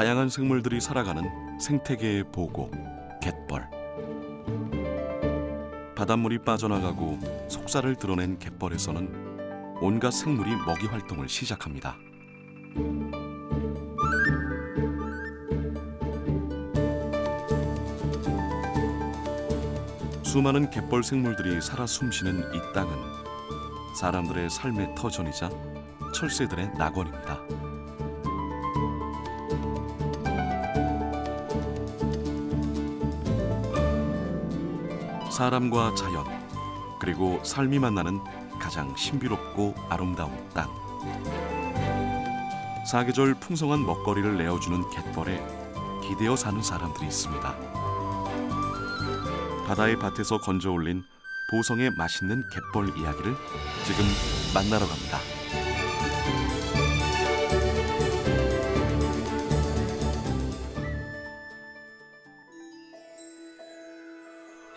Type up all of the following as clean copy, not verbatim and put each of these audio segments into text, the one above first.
다양한 생물들이 살아가는 생태계의 보고, 갯벌. 바닷물이 빠져나가고 속살을 드러낸 갯벌에서는 온갖 생물이 먹이 활동을 시작합니다. 수많은 갯벌 생물들이 살아 숨쉬는 이 땅은 사람들의 삶의 터전이자 철새들의 낙원입니다. 사람과 자연, 그리고 삶이 만나는 가장 신비롭고 아름다운 땅. 사계절 풍성한 먹거리를 내어주는 갯벌에 기대어 사는 사람들이 있습니다. 바다의 밭에서 건져 올린 보성의 맛있는 갯벌 이야기를 지금 만나러 갑니다.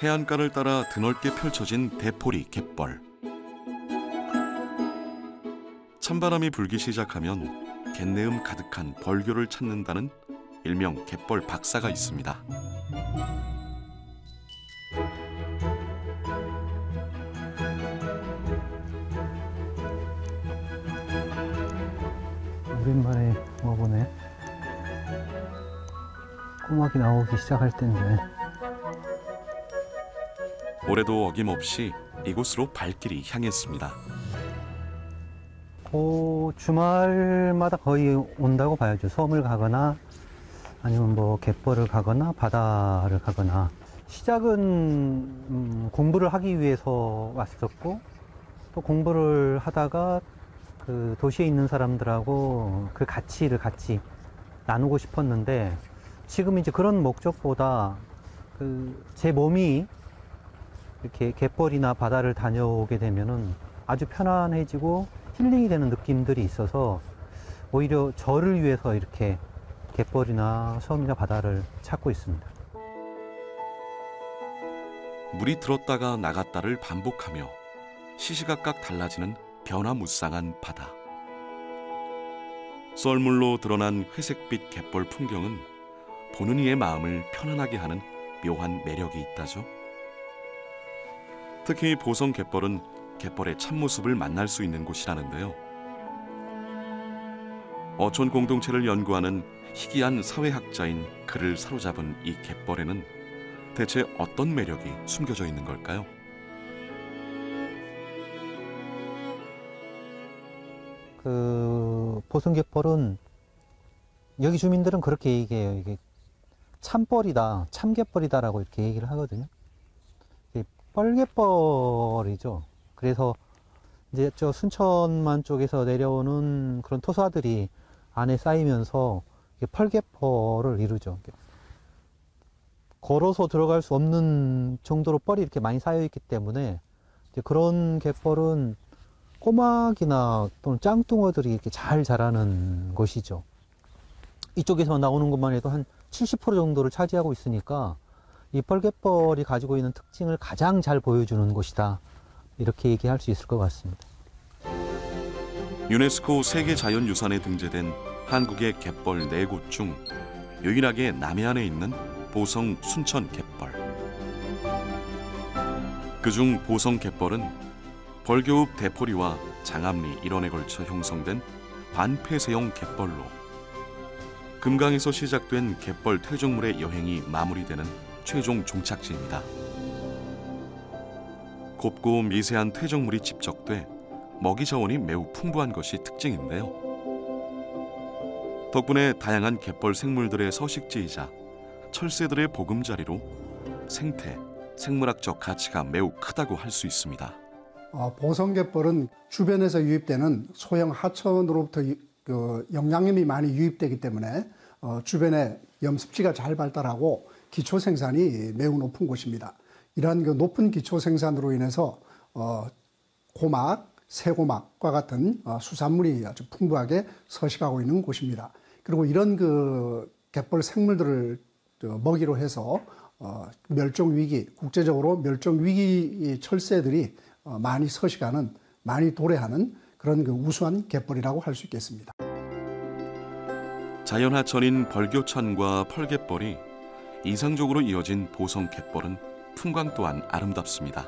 해안가를 따라 드넓게 펼쳐진 대포리 갯벌. 찬바람이 불기 시작하면 갯내음 가득한 벌교를 찾는다는 일명 갯벌 박사가 있습니다. 오랜만에 와보네. 꼬막이 나오기 시작할 텐데. 올해도 어김없이 이곳으로 발길이 향했습니다. 주말마다 거의 온다고 봐야죠. 섬을 가거나 아니면 뭐 갯벌을 가거나 바다를 가거나. 시작은 공부를 하기 위해서 왔었고, 또 공부를 하다가 그 도시에 있는 사람들하고 그 가치를 같이 나누고 싶었는데, 지금 이제 그런 목적보다 제 몸이 이렇게 갯벌이나 바다를 다녀오게 되면은 아주 편안해지고 힐링이 되는 느낌들이 있어서 오히려 저를 위해서 이렇게 갯벌이나 섬이나 바다를 찾고 있습니다. 물이 들었다가 나갔다를 반복하며 시시각각 달라지는 변화무쌍한 바다. 썰물로 드러난 회색빛 갯벌 풍경은 보는 이의 마음을 편안하게 하는 묘한 매력이 있다죠. 특히 보성 갯벌은 갯벌의 참모습을 만날 수 있는 곳이라는데요. 어촌 공동체를 연구하는 희귀한 사회학자인 그를 사로잡은 이 갯벌에는 대체 어떤 매력이 숨겨져 있는 걸까요? 보성 갯벌은 여기 주민들은 그렇게 얘기해요. 이게 참벌이다, 참갯벌이다라고 이렇게 얘기를 하거든요. 뻘갯벌이죠. 그래서 이제 저 순천만 쪽에서 내려오는 그런 토사들이 안에 쌓이면서 펄갯벌을 이루죠. 걸어서 들어갈 수 없는 정도로 뻘이 이렇게 많이 쌓여 있기 때문에 이제 그런 갯벌은 꼬막이나 또는 짱뚱어들이 이렇게 잘 자라는 곳이죠. 이쪽에서 나오는 것만 해도 한 70% 정도를 차지하고 있으니까 이 펄갯벌이 가지고 있는 특징을 가장 잘 보여주는 곳이다. 이렇게 얘기할 수 있을 것 같습니다. 유네스코 세계자연유산에 등재된 한국의 갯벌 4곳 중 유일하게 남해안에 있는 보성 순천 갯벌. 그중 보성 갯벌은 벌교읍 대포리와 장암리 일원에 걸쳐 형성된 반폐쇄형 갯벌로 금강에서 시작된 갯벌 퇴적물의 여행이 마무리되는 최종 종착지입니다. 곱고 미세한 퇴적물이 집적돼 먹이 자원이 매우 풍부한 것이 특징인데요. 덕분에 다양한 갯벌 생물들의 서식지이자 철새들의 보금자리로 생태, 생물학적 가치가 매우 크다고 할 수 있습니다. 보성갯벌은 주변에서 유입되는 소형 하천으로부터 영양염이 많이 유입되기 때문에 주변에 염습지가 잘 발달하고 기초 생산이 매우 높은 곳입니다. 이러한 높은 기초 생산으로 인해서 고막, 새고막과 같은 수산물이 아주 풍부하게 서식하고 있는 곳입니다. 그리고 이런 갯벌 생물들을 먹이로 해서 멸종위기, 국제적으로 멸종위기 철새들이 많이 서식하는, 많이 도래하는 그런 우수한 갯벌이라고 할 수 있겠습니다. 자연하천인 벌교천과 펄갯벌이 이상적으로 이어진 보성갯벌은 풍광 또한 아름답습니다.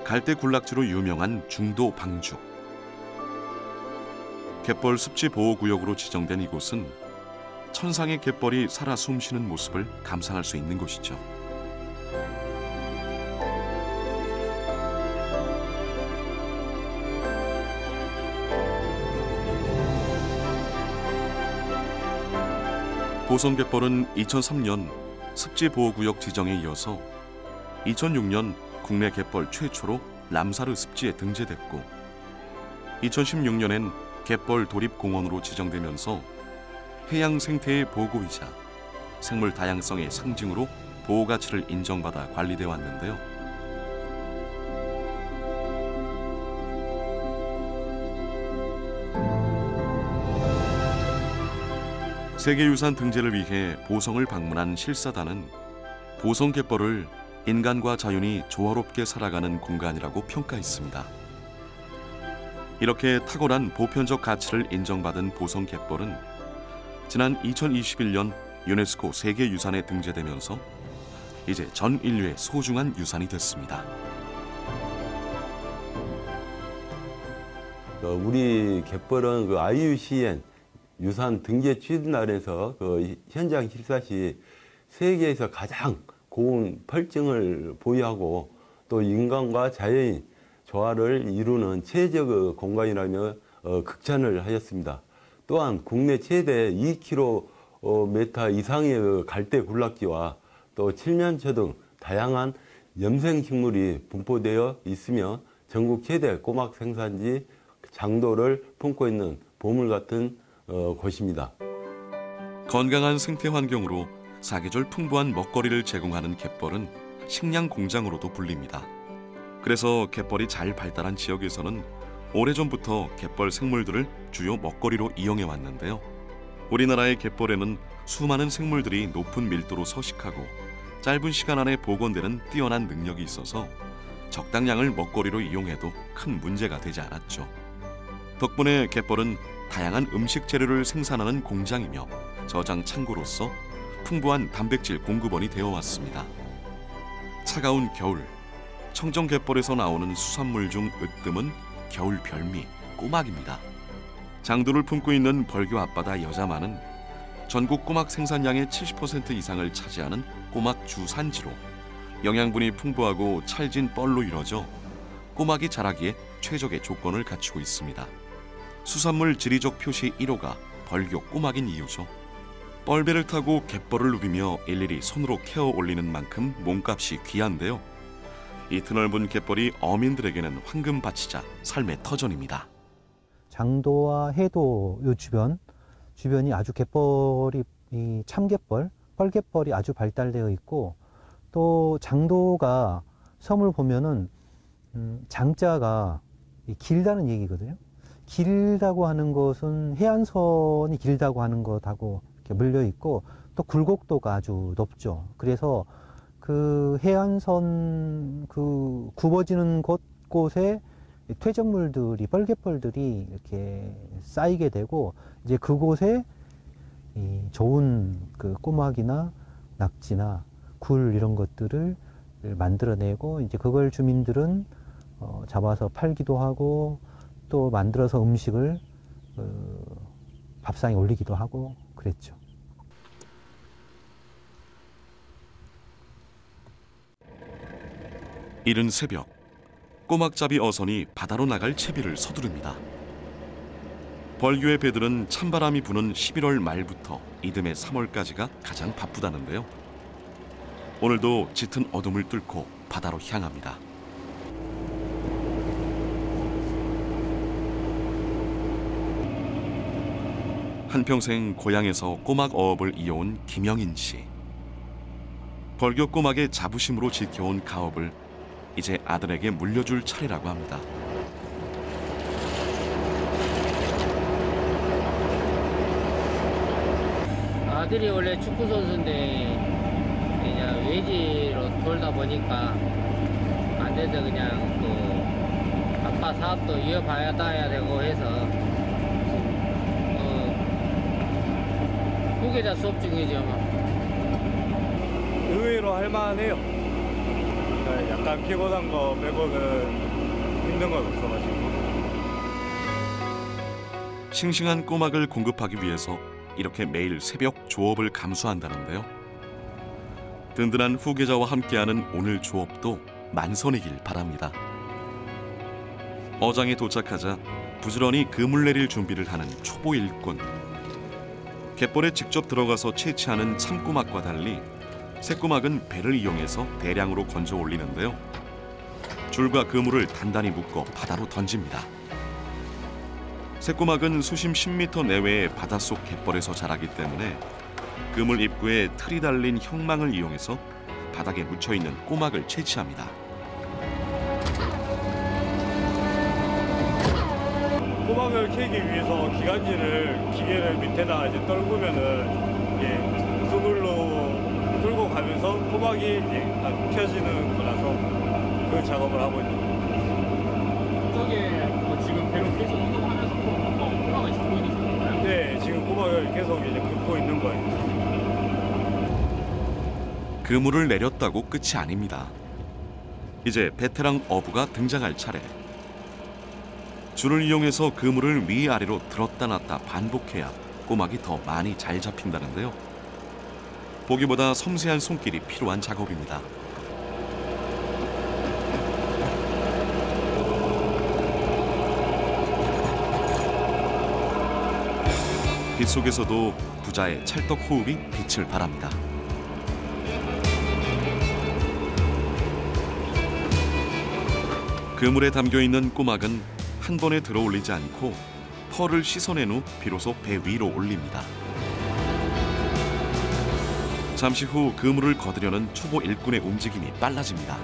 갈대 군락지로 유명한 중도 방죽. 갯벌 습지보호구역으로 지정된 이곳은 천상의 갯벌이 살아 숨쉬는 모습을 감상할 수 있는 곳이죠. 보성갯벌은 2003년 습지보호구역 지정에 이어서 2006년 국내 갯벌 최초로 람사르 습지에 등재됐고 2016년엔 갯벌 도립공원으로 지정되면서 해양 생태의 보고이자 생물 다양성의 상징으로 보호가치를 인정받아 관리돼 왔는데요. 세계유산 등재를 위해 보성을 방문한 실사단은 보성갯벌을 인간과 자연이 조화롭게 살아가는 공간이라고 평가했습니다. 이렇게 탁월한 보편적 가치를 인정받은 보성갯벌은 지난 2021년 유네스코 세계유산에 등재되면서 이제 전 인류의 소중한 유산이 됐습니다. 우리 갯벌은 IUCN 유산 등재 추진단에서 현장 실사 시 세계에서 가장 고운 펄증을 보유하고 또 인간과 자연의 조화를 이루는 최적 공간이라며 극찬을 하였습니다. 또한 국내 최대 2km 이상의 갈대 군락지와 또 칠면초 등 다양한 염생식물이 분포되어 있으며 전국 최대 꼬막 생산지 장도를 품고 있는 보물 같은 곳입니다. 건강한 생태 환경으로 사계절 풍부한 먹거리를 제공하는 갯벌은 식량 공장으로도 불립니다. 그래서 갯벌이 잘 발달한 지역에서는 오래전부터 갯벌 생물들을 주요 먹거리로 이용해 왔는데요. 우리나라의 갯벌에는 수많은 생물들이 높은 밀도로 서식하고 짧은 시간 안에 복원되는 뛰어난 능력이 있어서 적당량을 먹거리로 이용해도 큰 문제가 되지 않았죠. 덕분에 갯벌은 다양한 음식 재료를 생산하는 공장이며 저장 창고로서 풍부한 단백질 공급원이 되어 왔습니다. 차가운 겨울, 청정 갯벌에서 나오는 수산물 중 으뜸은 겨울 별미, 꼬막입니다. 장도를 품고 있는 벌교 앞바다 여자만은 전국 꼬막 생산량의 70% 이상을 차지하는 꼬막 주산지로 영양분이 풍부하고 찰진 뻘로 이루어져 꼬막이 자라기에 최적의 조건을 갖추고 있습니다. 수산물 지리적 표시 1호가 벌교 꼬막인 이유죠. 뻘배를 타고 갯벌을 누비며 일일이 손으로 캐어 올리는 만큼 몸값이 귀한데요. 이 드넓은 갯벌이 어민들에게는 황금밭이자 삶의 터전입니다. 장도와 해도 요 주변이 아주 갯벌이 이 참갯벌, 뻘갯벌이 아주 발달되어 있고 또 장도가 섬을 보면은 장자가 길다는 얘기거든요. 길다고 하는 것은 해안선이 길다고 하는 것하고 이렇게 물려 있고 또 굴곡도가 아주 높죠. 그래서 그 해안선 그 굽어지는 곳곳에 퇴적물들이 뻘갯벌들이 이렇게 쌓이게 되고 이제 그곳에 이 좋은 그 꼬막이나 낙지나 굴 이런 것들을 만들어내고 이제 그걸 주민들은 잡아서 팔기도 하고 또 만들어서 음식을 밥상에 올리기도 하고 그랬죠. 이른 새벽, 꼬막잡이 어선이 바다로 나갈 채비를 서두릅니다. 벌교의 배들은 찬바람이 부는 11월 말부터 이듬해 3월까지가 가장 바쁘다는데요. 오늘도 짙은 어둠을 뚫고 바다로 향합니다. 한평생 고향에서 꼬막 어업을 이어온 김영인 씨. 벌교 꼬막의 자부심으로 지켜온 가업을 이제 아들에게 물려줄 차례라고 합니다. 아들이 원래 축구 선수인데 그냥 외지로 돌다 보니까 안 돼서 그냥 또 아빠 사업도 이어봐야 되고 해서 후계자 수업 중이죠. 막. 의외로 할만해요. 약간 피곤한 거 빼고는 힘든 건 없어가지고. 싱싱한 꼬막을 공급하기 위해서 이렇게 매일 새벽 조업을 감수한다는데요. 든든한 후계자와 함께하는 오늘 조업도 만선이길 바랍니다. 어장에 도착하자 부지런히 그물 내릴 준비를 하는 초보 일꾼. 갯벌에 직접 들어가서 채취하는 참꼬막과 달리 새꼬막은 배를 이용해서 대량으로 건져 올리는데요. 줄과 그물을 단단히 묶어 바다로 던집니다. 새꼬막은 수심 10m 내외의 바닷속 갯벌에서 자라기 때문에 그물 입구에 틀이 달린 형망을 이용해서 바닥에 묻혀있는 꼬막을 채취합니다. 꼬막을 캐기 위해서 기계를 밑에다 이제 떨구면은 그물로 끌고 가면서 꼬막이 이제 딱 켜지는 거라서 그 작업을 하고 있는 거예요. 저게 지금 배로 계속 이동하면서 꼬막을 잡고 있는 건가요? 네, 지금 꼬막을 계속 이제 긋고 있는 거예요. 그물을 내렸다고 끝이 아닙니다. 이제 베테랑 어부가 등장할 차례. 줄을 이용해서 그물을 위아래로 들었다 놨다 반복해야 꼬막이 더 많이 잘 잡힌다는데요. 보기보다 섬세한 손길이 필요한 작업입니다. 빗속에서도 부자의 찰떡 호흡이 빛을 발합니다. 그물에 담겨있는 꼬막은 한 번에 들어올리지 않고 털을 씻어낸 후 비로소 배 위로 올립니다. 잠시 후 그물을 거두려는 초보 일꾼의 움직임이 빨라집니다.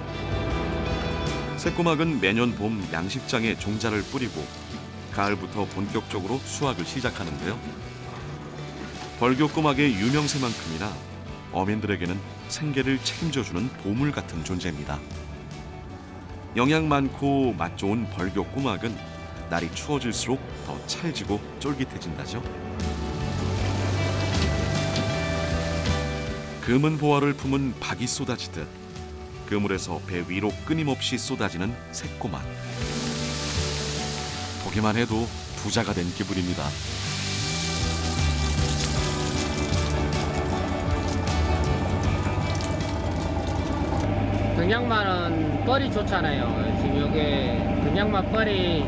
새꼬막은 매년 봄 양식장에 종자를 뿌리고 가을부터 본격적으로 수확을 시작하는데요. 벌교꼬막의 유명세만큼이나 어민들에게는 생계를 책임져주는 보물 같은 존재입니다. 영양 많고 맛 좋은 벌교꼬막은 날이 추워질수록 더 찰지고 쫄깃해진다죠. 금은 보화를 품은 박이 쏟아지듯 그물에서 배 위로 끊임없이 쏟아지는 새꼬막. 보기만 해도 부자가 된 기분입니다. 등양만은 뻘이 좋잖아요. 지금 여기 등양만 뻘이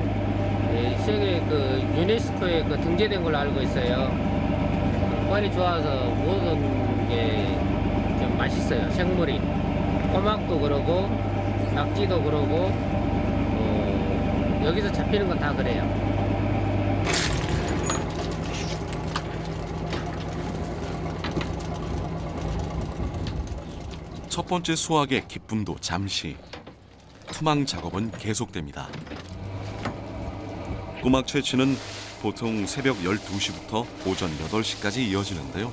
세계 유네스코에 등재된 걸로 알고 있어요. 뻘이 좋아서 모든 게 좀 맛있어요. 생물이 꼬막도 그러고 낙지도 그러고 여기서 잡히는 건 다 그래요. 첫 번째 수확의 기쁨도 잠시, 투망 작업은 계속됩니다. 꼬막 채취는 보통 새벽 12시부터 오전 8시까지 이어지는데요.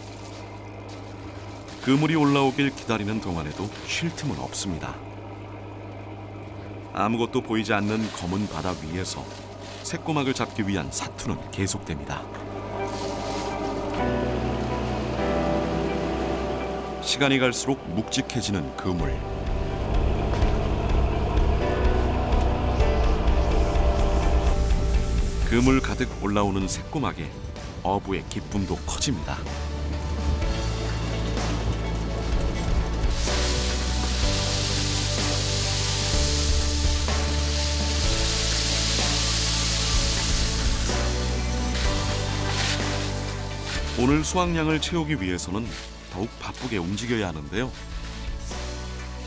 그물이 올라오길 기다리는 동안에도 쉴 틈은 없습니다. 아무것도 보이지 않는 검은 바다 위에서 새꼬막을 잡기 위한 사투는 계속됩니다. 시간이 갈수록 묵직해지는 그물. 그물 가득 올라오는 새꼬막에 어부의 기쁨도 커집니다. 오늘 수확량을 채우기 위해서는 더욱 바쁘게 움직여야 하는데요.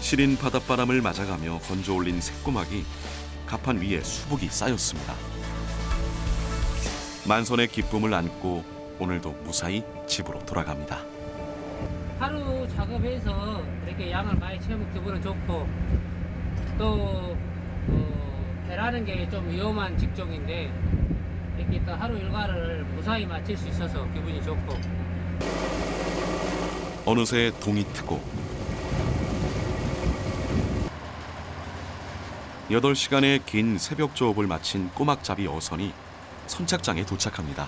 시린 바닷바람을 맞아가며 건져 올린 새꼬막이 갑판 위에 수북이 쌓였습니다. 만선의 기쁨을 안고 오늘도 무사히 집으로 돌아갑니다. 하루 작업해서 이렇게 양을 많이 채우면 기분은 좋고 또 배라는 게 좀 위험한 직종인데 이렇게 또 하루 일과를 무사히 마칠 수 있어서 기분이 좋고 어느새 동이 트고 8시간의 긴 새벽 조업을 마친 꼬막잡이 어선이 선착장에 도착합니다.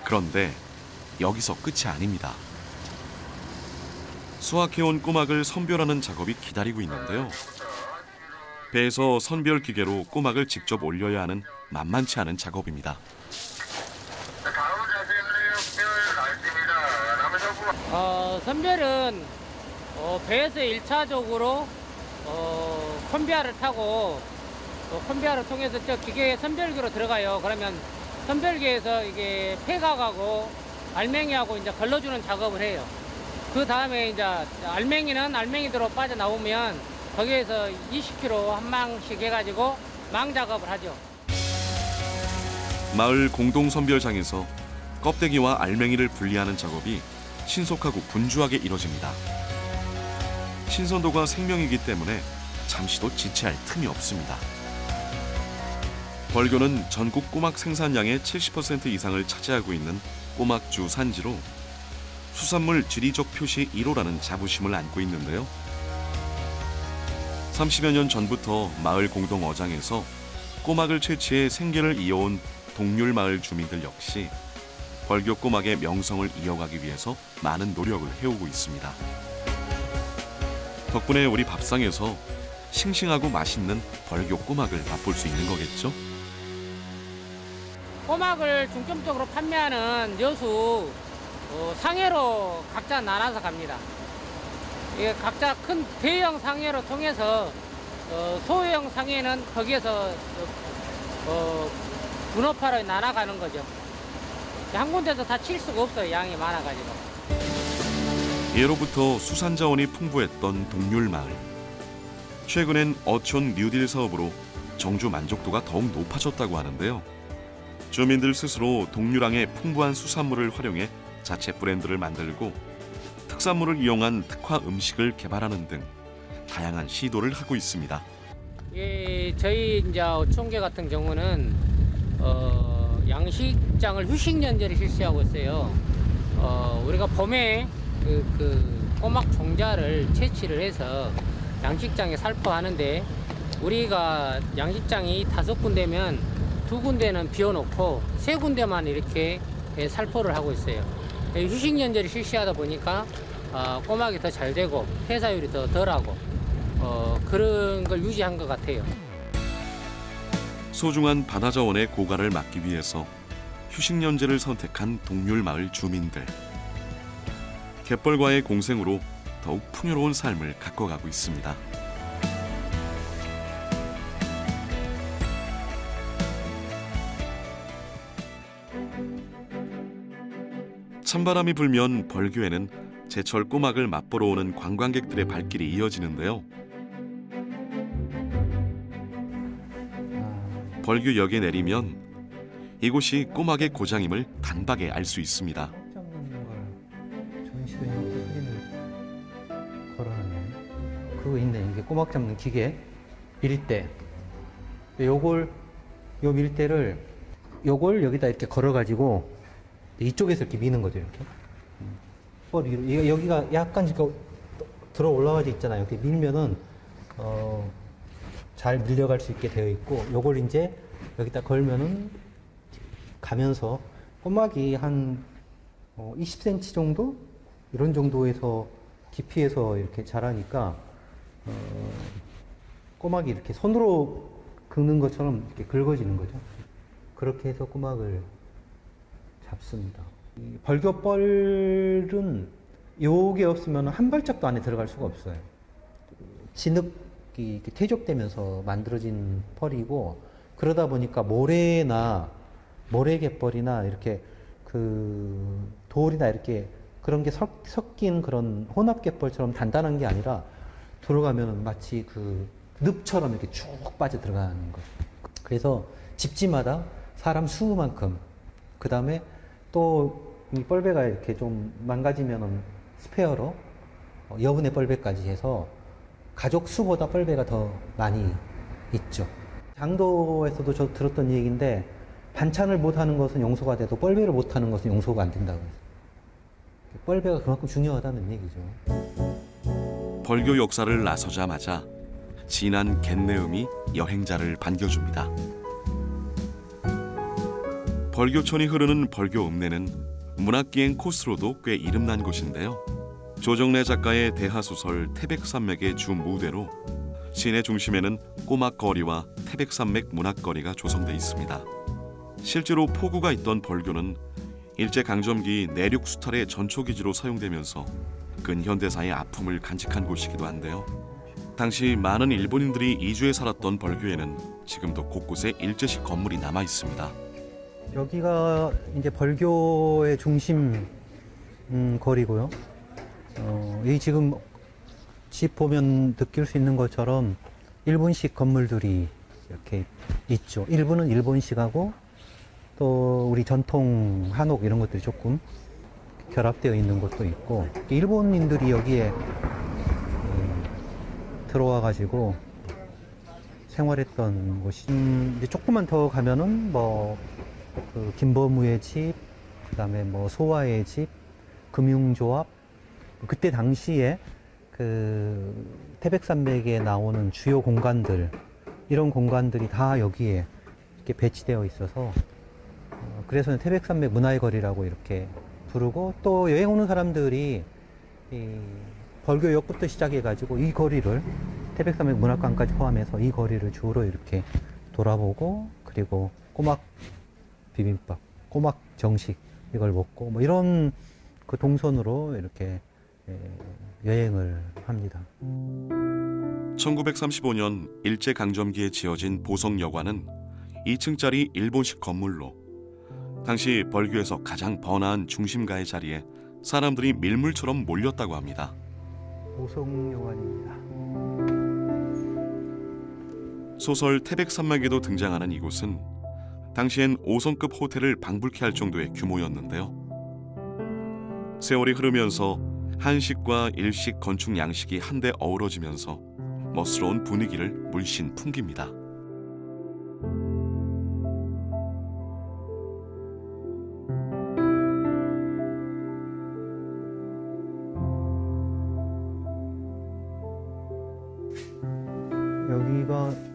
그런데 여기서 끝이 아닙니다. 수확해온 꼬막을 선별하는 작업이 기다리고 있는데요. 배에서 선별 기계로 꼬막을 직접 올려야 하는 만만치 않은 작업입니다. 선별은 배에서 1차적으로 컨베이어를 타고 컨베이어를 통해서 저 기계에 선별기로 들어가요. 그러면 선별기에서 이게 폐각하고 알맹이하고 이제 걸러주는 작업을 해요. 그 다음에 이제 알맹이대로 빠져나오면 거기에서 20kg 한 망씩 해가지고 망 작업을 하죠. 마을 공동 선별장에서 껍데기와 알맹이를 분리하는 작업이 신속하고 분주하게 이뤄집니다. 신선도가 생명이기 때문에 잠시도 지체할 틈이 없습니다. 벌교는 전국 꼬막 생산량의 70% 이상을 차지하고 있는 꼬막주 산지로 수산물 지리적 표시 1호라는 자부심을 안고 있는데요. 30여 년 전부터 마을 공동 어장에서 꼬막을 채취해 생계를 이어온 동률마을 주민들 역시 벌교 꼬막의 명성을 이어가기 위해서 많은 노력을 해오고 있습니다. 덕분에 우리 밥상에서 싱싱하고 맛있는 벌교 꼬막을 맛볼 수 있는 거겠죠? 꼬막을 중점적으로 판매하는 여수 상해로 각자 나눠서 갑니다. 이게 각자 큰 대형 상해로 통해서 소형 상해는 거기에서 분업화로 나눠가는 거죠. 한 군데서 다 칠 수가 없어요. 양이 많아가지고. 예로부터 수산자원이 풍부했던 동률마을. 최근엔 어촌 뉴딜 사업으로 정주 만족도가 더욱 높아졌다고 하는데요. 주민들 스스로 동률항의 풍부한 수산물을 활용해 자체 브랜드를 만들고 특산물을 이용한 특화 음식을 개발하는 등 다양한 시도를 하고 있습니다. 예, 저희 이제 어촌계 같은 경우는 양식장을 휴식 연재를 실시하고 있어요. 우리가 봄에 그 꼬막 종자를 채취를 해서 양식장에 살포하는데 우리가 양식장이 5군데면 2군데는 비워놓고 3군데만 이렇게 살포를 하고 있어요. 휴식 연재를 실시하다 보니까 꼬막이 더 잘 되고 폐사율이 더 덜하고 그런 걸 유지한 것 같아요. 소중한 바다 자원의 고갈을 막기 위해서 휴식 연재를 선택한 동률마을 주민들. 갯벌과의 공생으로 더욱 풍요로운 삶을 가꿔가고 있습니다. 찬바람이 불면 벌교에는 제철 꼬막을 맛보러 오는 관광객들의 발길이 이어지는데요. 벌교역에 내리면 이곳이 꼬막의 고장임을 단박에 알 수 있습니다. 전시도 해놓고 사진을 걸어놨네. 그거 있네. 이게 꼬막 잡는 기계, 밀대. 요 밀대를 요걸 여기다 이렇게 걸어가지고 이쪽에서 이렇게 미는 거죠. 이렇게. 여기가 약간 지금 들어 올라가져 있잖아요. 이렇게 밀면은 잘 밀려갈 수 있게 되어 있고, 요걸 이제 여기다 걸면은 가면서 꼬막이 한 20cm 정도? 이런 정도에서 깊이에서 이렇게 자라니까 꼬막이 이렇게 손으로 긁는 것처럼 이렇게 긁어지는 거죠. 그렇게 해서 꼬막을 잡습니다. 이 벌교벌은 요게 없으면 한 발짝도 안에 들어갈 수가 없어요. 진흙이 이렇게 퇴적되면서 만들어진 펄이고, 그러다 보니까 모래갯벌이나 이렇게 그 돌이나 이렇게 그런 게 섞인 그런 혼합갯벌처럼 단단한 게 아니라 들어가면 마치 그 늪처럼 이렇게 쭉 빠져 들어가는 거예요. 그래서 집집마다 사람 수만큼, 그 다음에 또 이 뻘배가 이렇게 좀 망가지면은 스페어로 여분의 뻘배까지 해서 가족 수보다 뻘배가 더 많이 있죠. 장도에서도 저 들었던 얘기인데, 반찬을 못하는 것은 용서가 돼도 뻘배를 못하는 것은 용서가 안 된다고 해서. 뻘배가 그만큼 중요하다는 얘기죠. 벌교 역사를 나서자마자 진한 갯내음이 여행자를 반겨줍니다. 벌교천이 흐르는 벌교 읍내는 문학기행 코스로도 꽤 이름난 곳인데요. 조정래 작가의 대하소설 태백산맥의 주 무대로 시내 중심에는 꼬막거리와 태백산맥 문학거리가 조성돼 있습니다. 실제로 포구가 있던 벌교는 일제강점기 내륙 수탈의 전초기지로 사용되면서 근현대사의 아픔을 간직한 곳이기도 한데요. 당시 많은 일본인들이 이주해 살았던 벌교에는 지금도 곳곳에 일제식 건물이 남아 있습니다. 여기가 이제 벌교의 중심 거리고요. 이 지금 집 보면 느낄 수 있는 것처럼 일본식 건물들이 이렇게 있죠. 일부는 일본식하고 또 우리 전통 한옥 이런 것들이 조금 결합되어 있는 것도 있고, 일본인들이 여기에 들어와 가지고 생활했던 곳이 이제 조금만 더 가면은 뭐 그 김범우의 집, 그다음에 뭐 소화의 집, 금융조합, 그때 당시에 그 태백산맥에 나오는 주요 공간들, 이런 공간들이 다 여기에 이렇게 배치되어 있어서 그래서 태백산맥 문화의 거리라고 이렇게 부르고, 또 여행 오는 사람들이 이 벌교역부터 시작해가지고 이 거리를 태백산맥 문학관까지 포함해서 이 거리를 주로 이렇게 돌아보고, 그리고 꼬막 비빔밥, 꼬막 정식 이걸 먹고 뭐 이런 그 동선으로 이렇게 여행을 합니다. 1935년 일제강점기에 지어진 보성여관은 2층짜리 일본식 건물로 당시 벌교에서 가장 번화한 중심가의 자리에 사람들이 밀물처럼 몰렸다고 합니다. 보성여관입니다. 소설 태백산맥에도 등장하는 이곳은 당시엔 5성급 호텔을 방불케 할 정도의 규모였는데요. 세월이 흐르면서 한식과 일식 건축 양식이 한데 어우러지면서 멋스러운 분위기를 물씬 풍깁니다. 여기가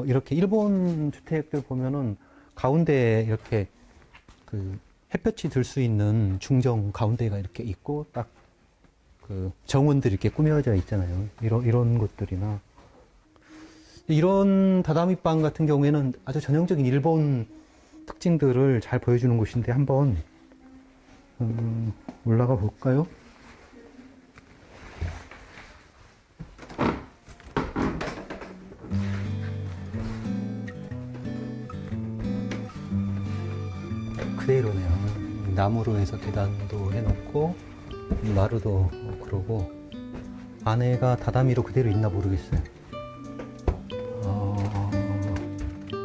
이렇게 일본 주택들 보면은 가운데에 이렇게 그 햇볕이 들 수 있는 중정 가운데가 이렇게 있고, 딱 그 정원들이 이렇게 꾸며져 있잖아요. 이런 것들이나 이런 다다미방 같은 경우에는 아주 전형적인 일본 특징들을 잘 보여주는 곳인데 한번 올라가 볼까요? 그대로네요. 나무로 해서 계단도 해놓고 마루도 그러고, 안에가 다다미로 그대로 있나 모르겠어요.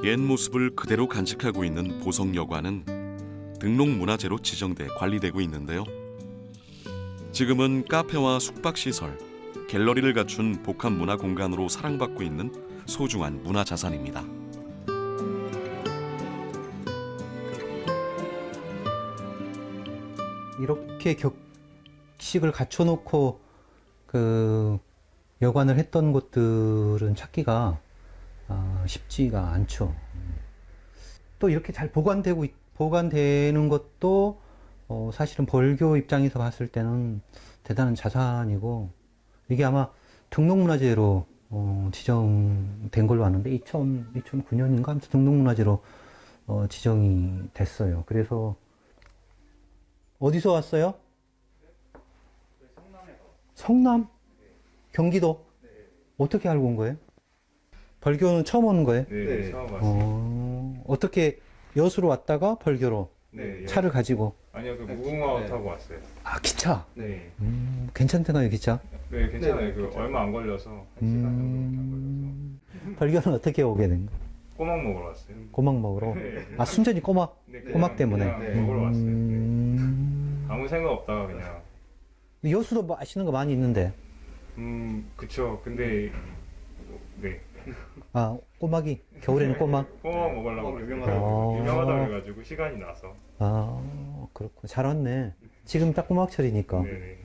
옛 모습을 그대로 간직하고 있는 보성여관은 등록문화재로 지정돼 관리되고 있는데요. 지금은 카페와 숙박시설, 갤러리를 갖춘 복합문화공간으로 사랑받고 있는 소중한 문화자산입니다. 이렇게 격식을 갖춰놓고 그 여관을 했던 곳들은 찾기가 쉽지가 않죠. 또 이렇게 잘 보관되는 것도 사실은 벌교 입장에서 봤을 때는 대단한 자산이고, 이게 아마 등록문화재로 지정된 걸로 아는데 2009년인가 아무튼 등록문화재로 지정이 됐어요. 그래서 어디서 왔어요? 성남? 경기도? 어떻게 알고 온 거예요? 벌교는 처음 오는 거예요? 네, 처음 왔어요. 어떻게 여수로 왔다가 벌교로 네, 차를 가지고? 아니요, 그 무궁화 타고 왔어요. 아, 기차? 네, 괜찮던가요, 기차? 네, 괜찮아요. 그 얼마 안 걸려서 1시간 정도 안 걸려서. 벌교는 어떻게 오게 된 거예요? 꼬막 먹으러 왔어요. 꼬막 먹으러? 네. 아, 순전히 꼬막? 네, 꼬막 때문에? 그냥 먹으러 왔어요. 네. 아무 생각 없다가 그냥. 여수도 맛있는 거 많이 있는데. 그쵸. 근데 네. 아, 꼬막이 겨울에는 꼬막? 꼬막 먹으려고 유명하다고. 유명하다고 해가지고 시간이 나서. 아, 그렇고 잘 왔네. 지금 딱 꼬막철이니까. 네네.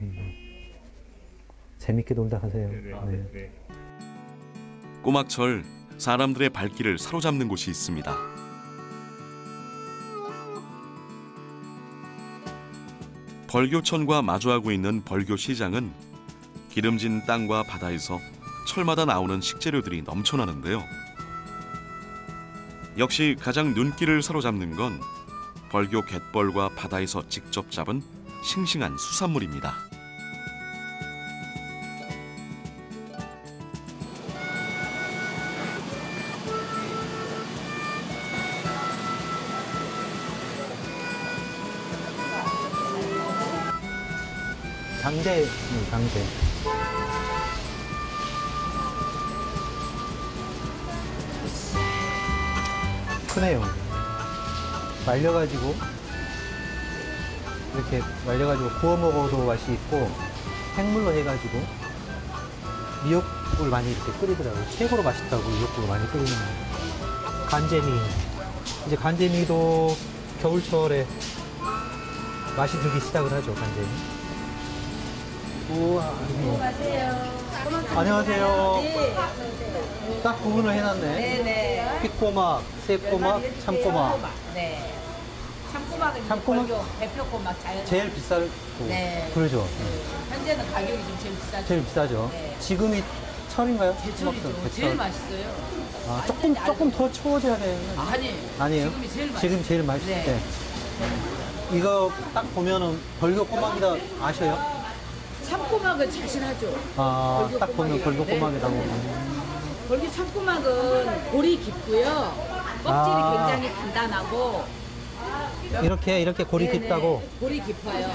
재밌게 놀다 가세요. 네네. 네. 꼬막철, 사람들의 발길을 사로잡는 곳이 있습니다. 벌교천과 마주하고 있는 벌교시장은 기름진 땅과 바다에서 철마다 나오는 식재료들이 넘쳐나는데요. 역시 가장 눈길을 사로잡는 건 벌교 갯벌과 바다에서 직접 잡은 싱싱한 수산물입니다. 장대, 장대. 크네요. 말려가지고 이렇게 말려가지고 구워 먹어도 맛이 있고 생물로 해가지고 미역국을 많이 이렇게 끓이더라고요. 최고로 맛있다고 미역국을 많이 끓이는 거. 간재미. 이제 간재미도 겨울철에 맛이 들기 시작을 하죠. 간재미. 우와. 안녕하세요. 네. 딱 구분을 해놨네. 네네. 핏꼬막, 새꼬막, 참꼬막. 네. 참꼬막은 참꼬막? 벌교 대표 꼬막 자연. 제일 비싸고. 네. 그러죠. 현재는 가격이 좀 제일 비싸죠. 제일 비싸죠. 네. 지금이 철인가요? 제철이죠. 제철. 제일 맛있어요. 아, 조금 더 추워져야 되는. 아니에요? 지금이 제일 맛있어요. 지금 제일 맛있을 네. 때. 이거 딱 보면은 벌교 꼬막이다 아셔요? 참꼬막은 자신하죠. 아, 벌교 딱 보면 꼬막이에요. 벌교 네. 꼬막이라고. 벌교 참꼬막은 골이 깊고요. 껍질이 아. 굉장히 단단하고. 이렇게 골이 네네, 깊다고. 골이 깊어요.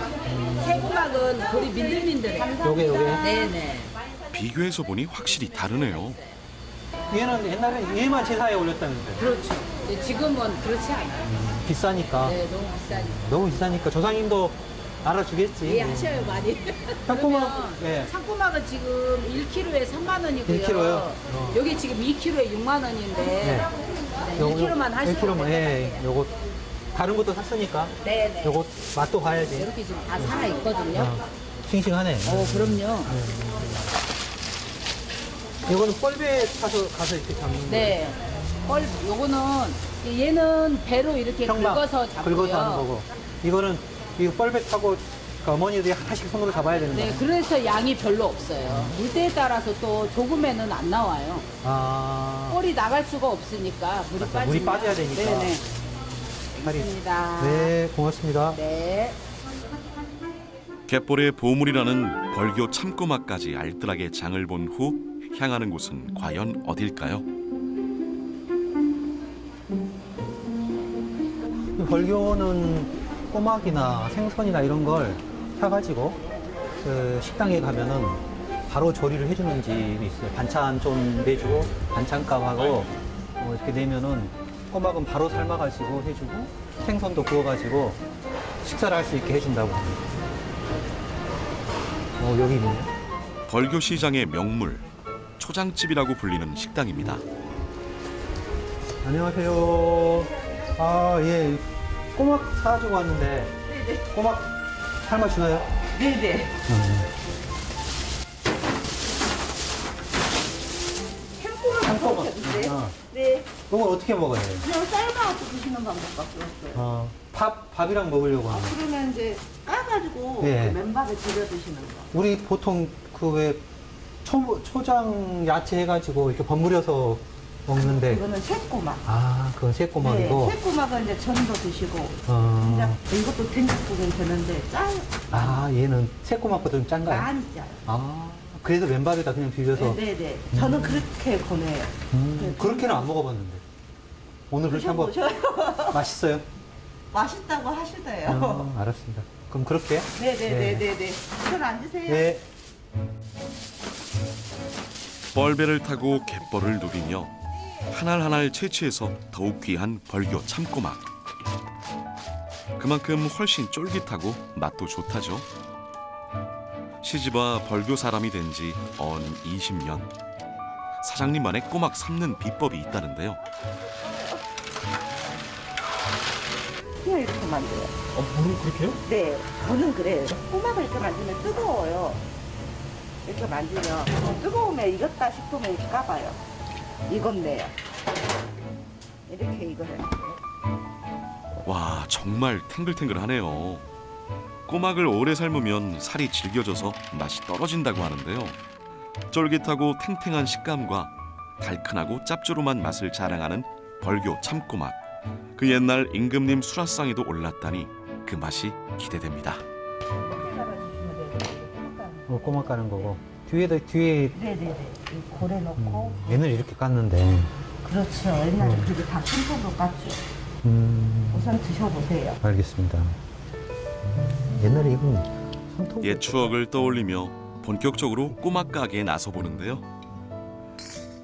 새꼬막은 골이 민들민들해요. 요게. 네네. 비교해서 보니 확실히 다르네요. 얘는 옛날에 얘만 제사에 올렸다면서요? 그렇죠. 근데 지금은 그렇지 않아요. 비싸니까. 네, 너무 비싸니까. 너무 비싸니까 조상님도 알아주겠지. 예, 하셔요, 많이. 참꼬막, 예. 참꼬막은 지금 1kg에 3만 원이고요. 1kg 요? 여기 지금 2kg에 6만 원인데. 네. 1kg만 하시면 1kg만, 예, 요거. 다른 것도 샀으니까. 네네. 요거 맛도 봐야지. 이렇게 지금 다 살아있거든요. 싱싱하네. 그럼요. 이거는 뻘배 가서 이렇게 잡는 거예요? 네. 요거는, 얘는 배로 이렇게 평방, 긁어서 잡고요. 긁어서 하는 거고. 이거는 이거 뻘배 타고 그 어머니들이 하나씩 손으로 잡아야 되는 네, 거예요. 그래서 양이 별로 없어요. 물때에 따라서 또 조금에는 안 나와요. 아. 꼴이 나갈 수가 없으니까 물이 맞다, 빠지면. 물이 빠져야 되니까. 네네. 다리. 있습니다. 네, 고맙습니다. 네. 갯벌의 보물이라는 벌교 참꼬막까지 알뜰하게 장을 본 후 향하는 곳은 과연 어딜까요? 벌교는 꼬막이나 생선이나 이런 걸 사가지고 그 식당에 가면은 바로 조리를 해주는 집이 있어요. 반찬 좀 내주고 반찬값하고 이렇게 내면은 꼬막은 바로 삶아가지고 해주고 생선도 구워가지고 식사를 할 수 있게 해준다고. 여기 있네. 벌교 시장의 명물 초장집이라고 불리는 식당입니다. 안녕하세요. 아, 예. 꼬막 사가지고 왔는데. 네네. 꼬막 삶아주나요? 네네. 참꼬막. 드세요? 네. 이걸 어떻게 먹어요? 그냥 삶아서 드시는 방법밖에 없어요. 밥이랑 먹으려고 하는. 그러면 이제 까가지고 네. 그 맨밥에 절여 드시는 거. 우리 보통 그 왜 초장 야채 해가지고 이렇게 버무려서 먹는데. 이거는 새꼬막. 아, 그건 새꼬막이고. 네, 새꼬막은 이제 전도 드시고. 어. 이제 이것도 된장국은 되는데 짜요. 아, 얘는 새꼬막보다 좀 짠가요? 많이 짜요. 아, 그래서 맨밥에다 그냥 비벼서. 네네. 저는 그렇게 권해요. 그렇게는 안 먹어봤는데. 오늘 그렇게 한번. 드셔보셔요. 맛있어요? 맛있다고 하시대요. 알았습니다. 그럼 그렇게. 네네네네네. 전 앉으세요. 네. 뻘배를 타고 갯벌을 누비며 한 알 한 알 채취해서 더욱 귀한 벌교 참꼬막. 그만큼 훨씬 쫄깃하고 맛도 좋다죠. 시집와 벌교 사람이 된 지 언 20년. 사장님만의 꼬막 삶는 비법이 있다는데요. 그냥 이렇게 만들어요. 물을 그렇게요? 네, 저는 그래요. 꼬막을 이렇게 만들면 뜨거워요. 이렇게 만지면 뜨거우면 익었다 싶으면 이렇게 까봐요. 익었네요. 이렇게 익어요. 와, 정말 탱글탱글하네요. 꼬막을 오래 삶으면 살이 질겨져서 맛이 떨어진다고 하는데요. 쫄깃하고 탱탱한 식감과 달큰하고 짭조름한 맛을 자랑하는 벌교 참꼬막. 그 옛날 임금님 수라상에도 올랐다니 그 맛이 기대됩니다. 꼬막 까는 거고 뒤에 네네네. 이 고래 넣고. 얘는 이렇게 깠는데. 그렇죠. 옛날에 그게 다 손톱으로 깠죠. 우선 드셔보세요. 알겠습니다. 옛날에 이건 손톱. 옛 추억을 떠올리며 본격적으로 꼬막 가게에 나서 보는데요.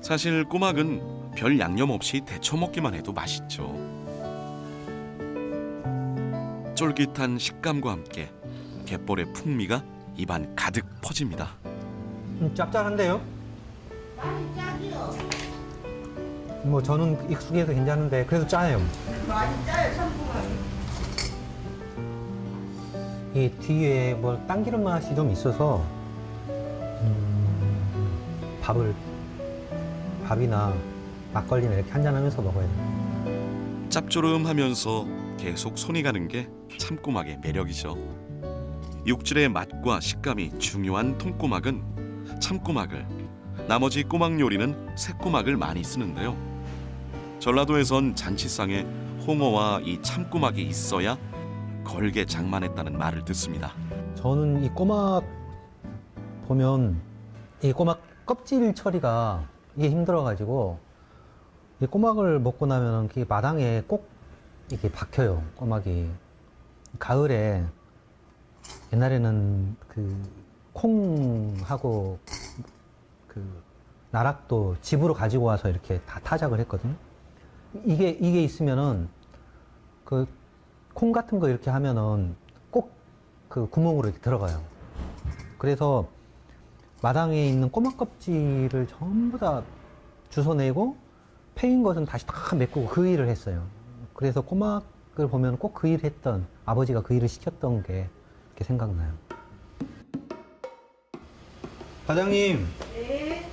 사실 꼬막은 별 양념 없이 데쳐 먹기만 해도 맛있죠. 쫄깃한 식감과 함께 갯벌의 풍미가 입안 가득 퍼집니다. 짭짤한데요? 많이 짜지요. 뭐 저는 익숙해서 괜찮은데 그래도 짜요. 많이 짜요, 참고만. 이 뒤에 뭐 당기는 맛이 좀 있어서 밥이나 막걸리나 이렇게 한잔하면서 먹어야 돼요. 짭조름하면서 계속 손이 가는 게 참꼬막의 매력이죠. 육질의 맛과 식감이 중요한 통꼬막은 참꼬막을, 나머지 꼬막 요리는 새꼬막을 많이 쓰는데요. 전라도에선 잔치상에 홍어와 이 참꼬막이 있어야 걸게 장만했다는 말을 듣습니다. 저는 이 꼬막 보면 이 꼬막 껍질 처리가 이게 힘들어가지고 이 꼬막을 먹고 나면 그 마당에 꼭 이렇게 박혀요. 꼬막이 가을에 옛날에는 그 콩하고 그 나락도 집으로 가지고 와서 이렇게 다 타작을 했거든요. 이게 있으면은 그 콩 같은 거 이렇게 하면은 꼭 그 구멍으로 이렇게 들어가요. 그래서 마당에 있는 꼬막 껍질을 전부 다 주워내고 패인 것은 다시 다 메꾸고 그 일을 했어요. 그래서 꼬막을 보면 꼭 그 일을 했던, 아버지가 그 일을 시켰던 게 이렇게 생각나요. 과장님. 네.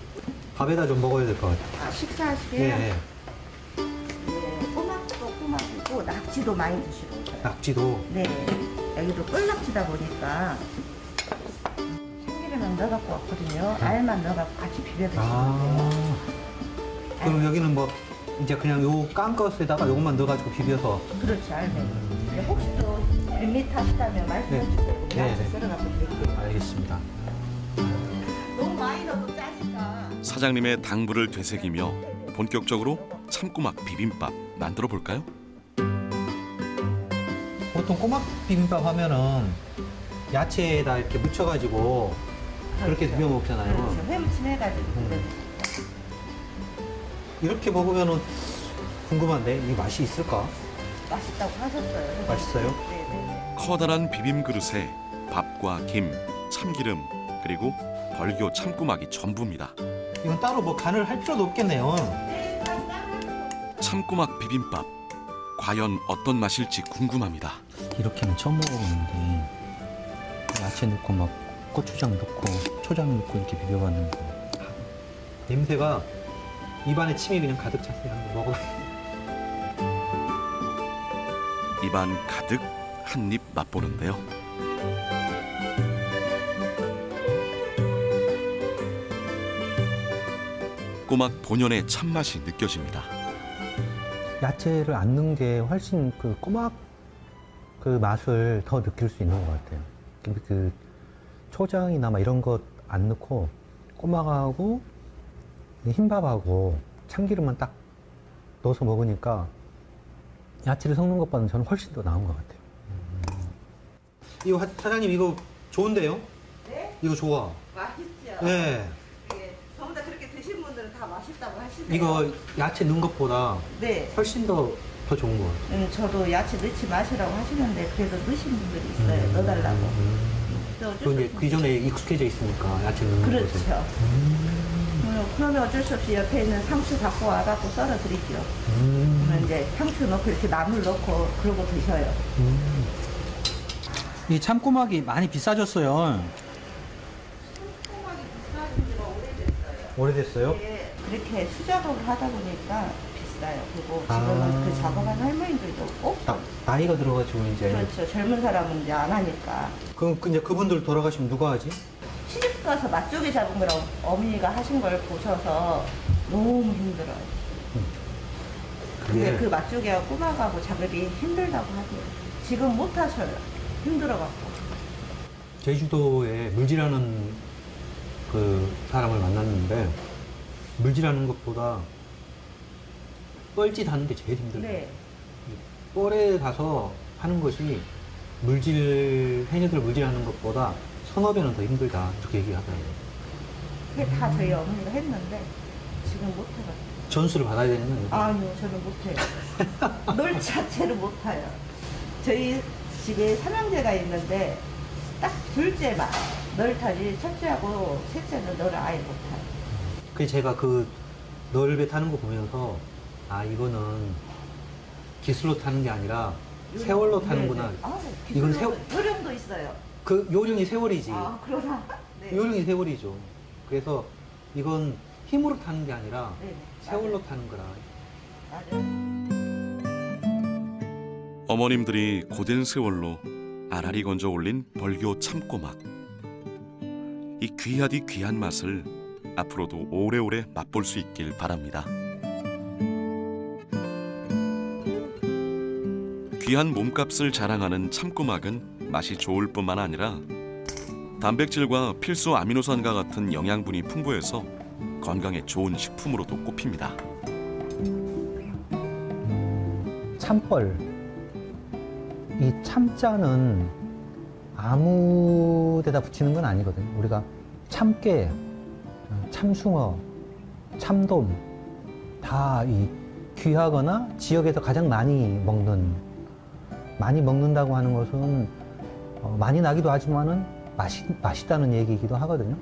밥에다 좀 먹어야 될 것 같아요. 아, 식사하시게요? 네. 네. 꼬막도 꼬막이고 낙지도 많이 드시고. 낙지도. 네. 여기도 꿀낙지다 보니까 참기름만 넣어갖고 왔거든요. 알만 넣어갖고 같이 비벼 드시면 돼요. 그럼 여기는 뭐 이제 그냥 요 깐 것에다가 요것만 넣어가지고 비벼서. 그렇죠, 알면. 혹시 또 밋밋 하시다면 말씀해 주세요. 네. 썰어갖고 드릴게요. 알겠습니다. 너무 많이 넣어도 짜니까. 사장님의 당부를 되새기며 본격적으로 참꼬막 비빔밥 만들어 볼까요? 보통 꼬막 비빔밥 하면은 야채에다 이렇게 묻혀가지고 그렇게 비벼 먹잖아요. 그렇죠. 회무침 해가지고. 이렇게 먹으면은 궁금한데 이 맛이 있을까? 맛있다고 하셨어요. 맛있어요? 네네. 커다란 비빔 그릇에 밥과 김, 참기름, 그리고 벌교 참꼬막이 전부입니다. 이건 따로 뭐 간을 할 필요도 없겠네요. 참꼬막 비빔밥, 과연 어떤 맛일지 궁금합니다. 이렇게는 처음 먹어보는데 야채 넣고 막 고추장 넣고 초장 넣고 이렇게 비벼봤는데 냄새가 입안에 침이 그냥 가득 찼어요. 한번 먹어봐요. 입안 가득 한 입 맛보는데요. 꼬막 본연의 참맛이 느껴집니다. 야채를 안 넣은 게 훨씬 그 꼬막 그 맛을 더 느낄 수 있는 것 같아요. 그 초장이나 막 이런 것 안 넣고 꼬막하고 흰밥하고 참기름만 딱 넣어서 먹으니까 야채를 섞는 것보다는 저는 훨씬 더 나은 것 같아요. 이거 사장님 이거 좋은데요? 네? 이거 좋아. 맛있죠? 네. 예, 전부 다 그렇게 드신 분들은 다 맛있다고 하시네요. 이거 야채 넣은 것보다 네. 훨씬 더 좋은 것 같아요. 저도 야채 넣지 마시라고 하시는데 그래도 넣으신 분들이 있어요. 넣어달라고. 그 이제 그 전에 익숙해져 있으니까 야채 넣는 것에. 그렇죠. 그러면 어쩔 수 없이 옆에 있는 상추 갖고 와갖고 썰어 드릴게요. 그러면 이제 상추 넣고 이렇게 나물 넣고 그러고 드셔요. 이 참꼬막이 많이 비싸졌어요. 참꼬막이 비싸진 지가 오래됐어요. 오래됐어요? 예, 그렇게 수작업을 하다 보니까 비싸요. 그리고 지금은 그 작업한 할머니들도 없고 나이가 들어가지고 이제. 그렇죠. 젊은 사람은 이제 안 하니까. 그럼 이제 그분들 돌아가시면 누가 하지? 시집 가서 맛조개 잡은 거라고 어머니가 하신 걸 보셔서 너무 힘들어요. 근데 그 맛조개하고 꼬막하고 작업이 힘들다고 하세요. 지금 못 하셔요. 힘들어갖고. 제주도에 물질하는 그 사람을 만났는데 물질하는 것보다 뻘짓 하는 게 제일 힘들어요. 네. 뻘에 가서 하는 것이 해녀들 물질하는 것보다 서너 배는 더 힘들다 이렇게 얘기하더라고요. 그게 다 저희 어머니가 했는데 지금 못해가지고. 전수를 받아야 되는 거예요? 아니요, 저는 못해요. 널 자체를 못해요. 저희 집에 삼형제가 있는데 딱 둘째만 널 타지, 첫째하고 셋째는 널을 아예 못해요. 그래서 제가 그 널배 타는 거 보면서 아 이거는 기술로 타는 게 아니라 세월로 타는구나. 네네. 아, 이건 요령도 있어요. 그 요령이 세월이지. 아, 그러나. 네. 요령이 세월이죠. 그래서 이건 힘으로 타는 게 아니라 네네. 세월로 타는 거라. 맞아요. 어머님들이 고된 세월로 알알이 건져 올린 벌교 참꼬막. 이 귀하디 귀한 맛을 앞으로도 오래오래 맛볼 수 있길 바랍니다. 귀한 몸값을 자랑하는 참꼬막은 맛이 좋을 뿐만 아니라 단백질과 필수 아미노산과 같은 영양분이 풍부해서 건강에 좋은 식품으로도 꼽힙니다. 참벌. 이 참자는 아무 데다 붙이는 건 아니거든요. 우리가 참깨, 참숭어, 참돔 다 이 귀하거나 지역에서 가장 많이 먹는다고 하는 것은 많이 나기도 하지만은 맛있다는 얘기이기도 하거든요.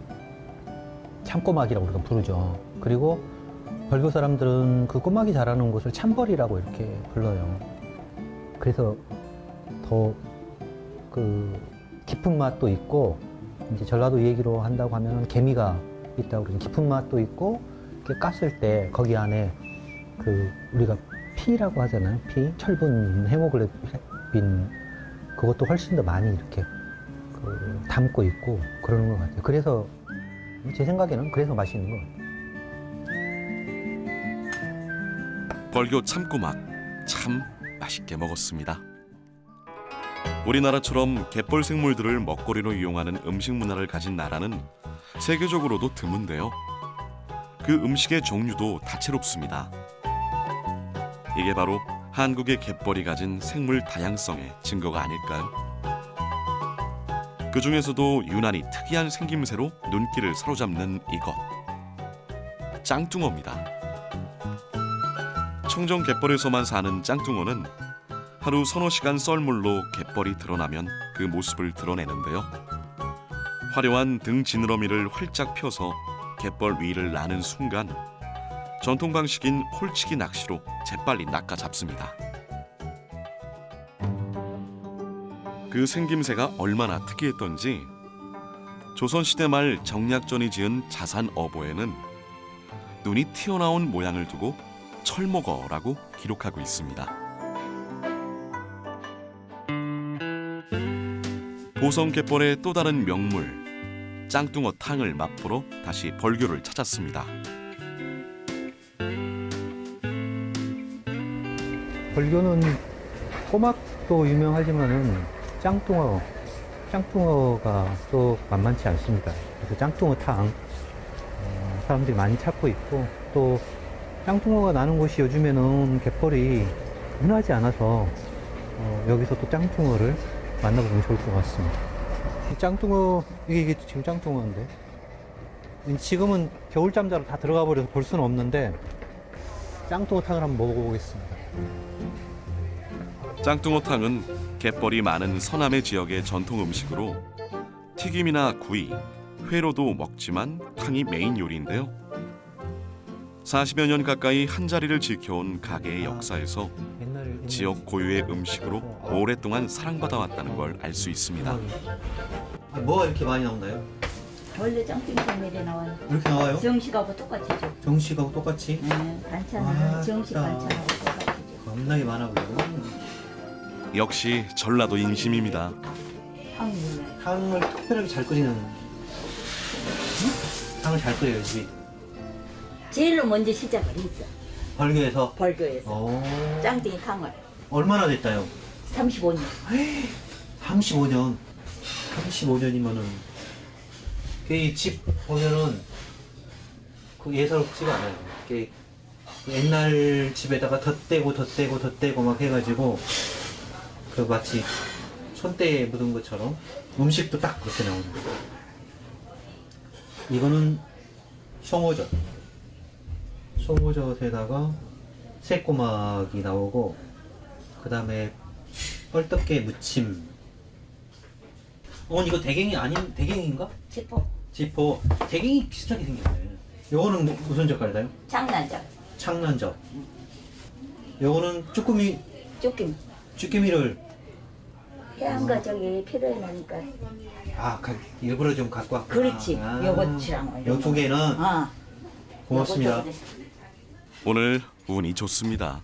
참꼬막이라고 우리가 부르죠. 그리고 벌교 사람들은 그 꼬막이 자라는 곳을 참벌이라고 이렇게 불러요. 그래서 더 그 깊은 맛도 있고, 이제 전라도 얘기로 한다고 하면 개미가 있다고 그러죠. 깊은 맛도 있고, 이렇게 깠을 때 거기 안에 그 우리가 피라고 하잖아요. 피, 철분, 헤모글로빈 그것도 훨씬 더 많이 이렇게 그 담고 있고 그러는 것 같아요. 그래서 제 생각에는 그래서 맛있는 것 같아요. 벌교 참꼬막 참 맛있게 먹었습니다. 우리나라처럼 갯벌 생물들을 먹거리로 이용하는 음식 문화를 가진 나라는 세계적으로도 드문데요. 그 음식의 종류도 다채롭습니다. 이게 바로 한국의 갯벌이 가진 생물 다양성의 증거가 아닐까요? 그 중에서도 유난히 특이한 생김새로 눈길을 사로잡는 이것. 짱뚱어입니다. 청정 갯벌에서만 사는 짱뚱어는 하루 서너 시간 썰물로 갯벌이 드러나면 그 모습을 드러내는데요. 화려한 등 지느러미를 활짝 펴서 갯벌 위를 나는 순간 전통 방식인 홀치기 낚시로 재빨리 낚아 잡습니다. 그 생김새가 얼마나 특이했던지 조선시대 말 정약전이 지은 자산 어보에는 눈이 튀어나온 모양을 두고 철목어라고 기록하고 있습니다. 보성 갯벌의 또 다른 명물 짱뚱어 탕을 맛보러 다시 벌교를 찾았습니다. 벌교는 꼬막도 유명하지만은 짱뚱어가 또 만만치 않습니다. 그래서 짱뚱어탕 사람들이 많이 찾고 있고, 또 짱뚱어가 나는 곳이 요즘에는 갯벌이 흔하지 않아서 여기서 또 짱뚱어를 만나보면 좋을 것 같습니다. 이 짱뚱어, 이게 지금 짱뚱어인데 지금은 겨울잠자로 다 들어가 버려서 볼 수는 없는데 짱뚱어탕을 한번 먹어보겠습니다. 짱뚱어탕은 갯벌이 많은 서남해 지역의 전통 음식으로 튀김이나 구이, 회로도 먹지만 탕이 메인 요리인데요. 40여 년 가까이 한자리를 지켜온 가게의 역사에서 지역 고유의 음식으로 오랫동안 사랑받아왔다는 걸 알 수 있습니다. 뭐가 이렇게 많이 나온다요? 원래 짱뚱이에 나와요. 이렇게 나와요? 정식하고 똑같이죠. 정식하고 똑같이? 네, 반찬은 정식 맞다. 반찬하고 똑같이죠. 겁나게 많아 보이고. 역시 전라도 인심입니다. 탕을 특별하게 잘 끓이는. 탕을 잘 끓여요 집이. 제일로 먼저 시작을 했어. 벌교에서. 벌교에서. 짱ting이 탕을. 얼마나 됐다요? 35년. 35년. 35년이면은 이 집 보면은 그 예사롭지가 않아요. 이게 옛날 집에다가 덧대고 막 해가지고 그 마치 손때에 묻은 것처럼 음식도 딱 그렇게 나오는 거예요. 이거는 송어젓. 송어젓에다가 새꼬막이 나오고 그 다음에 뻘떡게 무침. 이거 대갱이 아닌 대갱인가? 지포. 대갱이 비슷하게 생겼네. 요거는 무슨 젓갈이다요? 창난젓. 요거는 쭈꾸미를 해안가 저기 필요해 나니까. 일부러 좀 갖고 왔구나. 그렇지. 요것이랑. 요 두 개는 고맙습니다. 오늘 운이 좋습니다.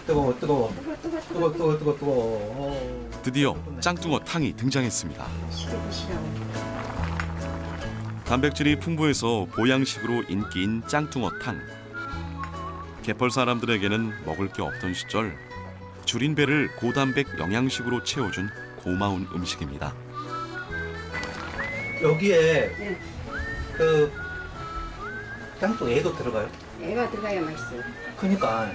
뜨거워. 드디어 짱뚱어 탕이 등장했습니다. 단백질이 풍부해서 보양식으로 인기인 짱뚱어 탕. 개펄 사람들에게는 먹을 게 없던 시절 줄인 배를 고단백 영양식으로 채워준 고마운 음식입니다. 여기에 그 짱뚱어 애도 들어가요? 애가 들어가야 맛있어요. 그러니까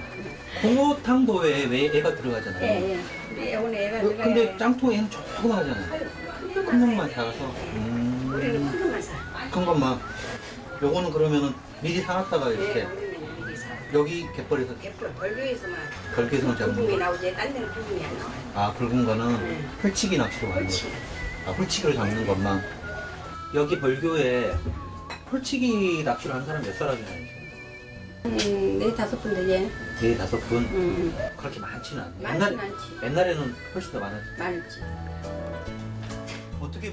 홍어탕도 왜 애가 들어가잖아요. 예. 오늘 애가 들어가야. 근데 짱뚱어 애는 조그마하잖아요. 큰 놈만 사서. 우리는 큰 것만 사. 큰 것만. 요거는 그러면은 미리 사놨다가 이렇게. 우리는 미리 사. 여기 갯벌에서. 벌교에서만. 벌교에서만 잡는 붉음이 거. 나오지. 딴 데는 붉음이 안 나와요. 붉은 거는 훌치기 낚시로 가는 거. 훌치기로 잡는 것만. 여기 벌교에 훌치기 낚시를 하는 사람 몇 사람이나 4-5분 되지. 4-5분? 그렇게 많지는 않네. 옛날에는 훨씬 더 많았지. 많지.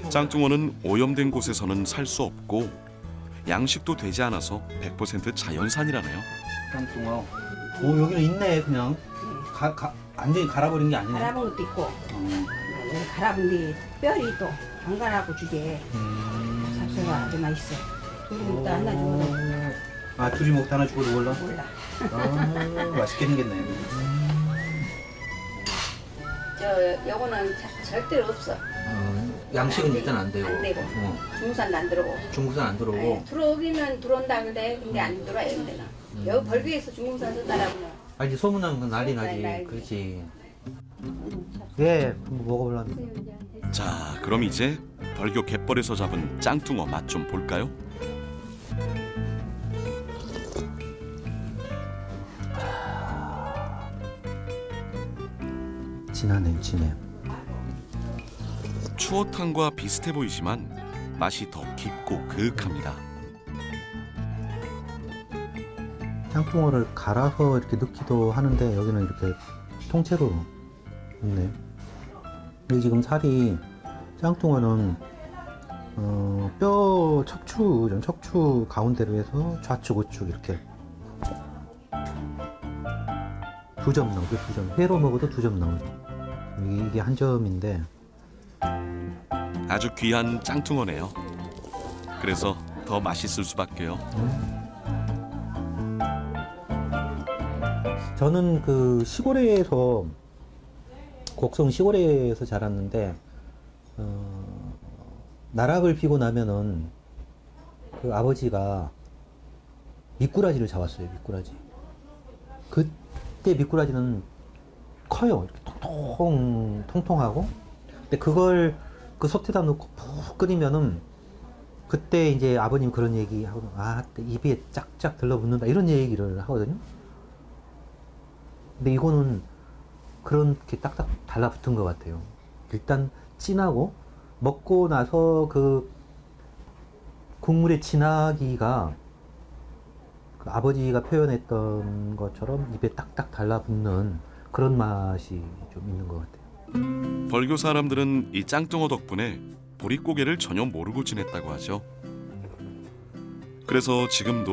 짱뚱어는 오염된 곳에서는 살 수 없고 양식도 되지 않아서 100% 자연산이라네요. 짱뚱어. 여기는 있네 그냥. 완전히 갈아버린 게 아니네. 갈아본 것도 있고. 갈아본 뒤 뼈리 또 안 갈아고 주게. 삭소가 아주 맛있어. 둘이 먹다 하나 주고도. 둘이 먹다 하나 주고도 몰라? 맛있게 생겼네. 요거는 절대로 없어. 양식은 일단 안 돼요. 안 되고. 중국산도 안 들어오고. 중국산 안 들어오고. 네, 들어오기는 들어온다 그래. 근데 안 들어와요, 근데는. 여기 벌교에서 중국산 쓴다라고는. 이제 소문난 건 난리 나지. 그렇지. 예, 한번 먹어보려면. 자, 그럼 이제 벌교 갯벌에서 잡은 짱뚱어 맛 좀 볼까요? 진해. 추어탕과 비슷해 보이지만 맛이 더 깊고 그윽합니다. 짱뚱어를 갈아서 이렇게 넣기도 하는데 여기는 이렇게 통째로 넣네. 여기 지금 살이 짱뚱어는 뼈 척추 가운데로 해서 좌측 우측 이렇게 2점 나오죠. 2점. 회로 먹어도 2점 나오죠. 이게 한 점인데 아주 귀한 짱뚱어네요. 그래서 더 맛있을 수밖에요. 저는 그 시골에서 곡성 시골에서 자랐는데 나락을 피고 나면은 그 아버지가 미꾸라지를 잡았어요. 미꾸라지. 그때 미꾸라지는 커요. 이렇게 통통하고. 근데 그걸 그 솥에다 넣고 푹 끓이면은 그때 이제 아버님 그런 얘기 하고 입에 쫙쫙 들러붙는다 이런 얘기를 하거든요. 근데 이거는 그렇게 딱딱 달라붙은 것 같아요. 일단 진하고 먹고 나서 그 국물의 진하기가 그 아버지가 표현했던 것처럼 입에 딱딱 달라붙는 그런 맛이 좀 있는 것 같아요. 벌교 사람들은 이 짱뚱어 덕분에 보릿고개를 전혀 모르고 지냈다고 하죠. 그래서 지금도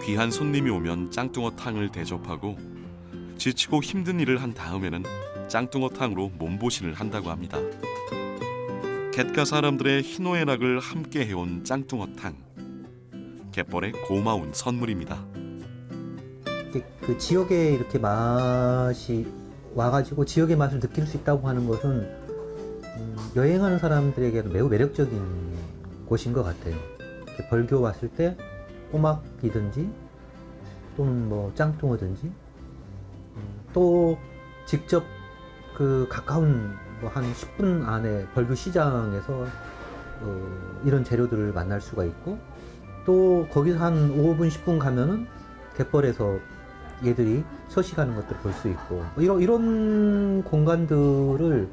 귀한 손님이 오면 짱뚱어 탕을 대접하고 지치고 힘든 일을 한 다음에는 짱뚱어탕으로 몸보신을 한다고 합니다. 갯가 사람들의 희노애락을 함께 해온 짱뚱어탕. 갯벌의 고마운 선물입니다. 그 지역에 이렇게 맛이 와가지고 지역의 맛을 느낄 수 있다고 하는 것은 여행하는 사람들에게는 매우 매력적인 곳인 것 같아요. 이렇게 벌교 왔을 때 꼬막이든지 또는 뭐 짱뚱어든지 또 직접 그 가까운 뭐 한 10분 안에 벌교 시장에서 이런 재료들을 만날 수가 있고 또 거기서 한 5분 10분 가면은 갯벌에서 얘들이 서식하는 것들을 볼 수 있고 이런 공간들을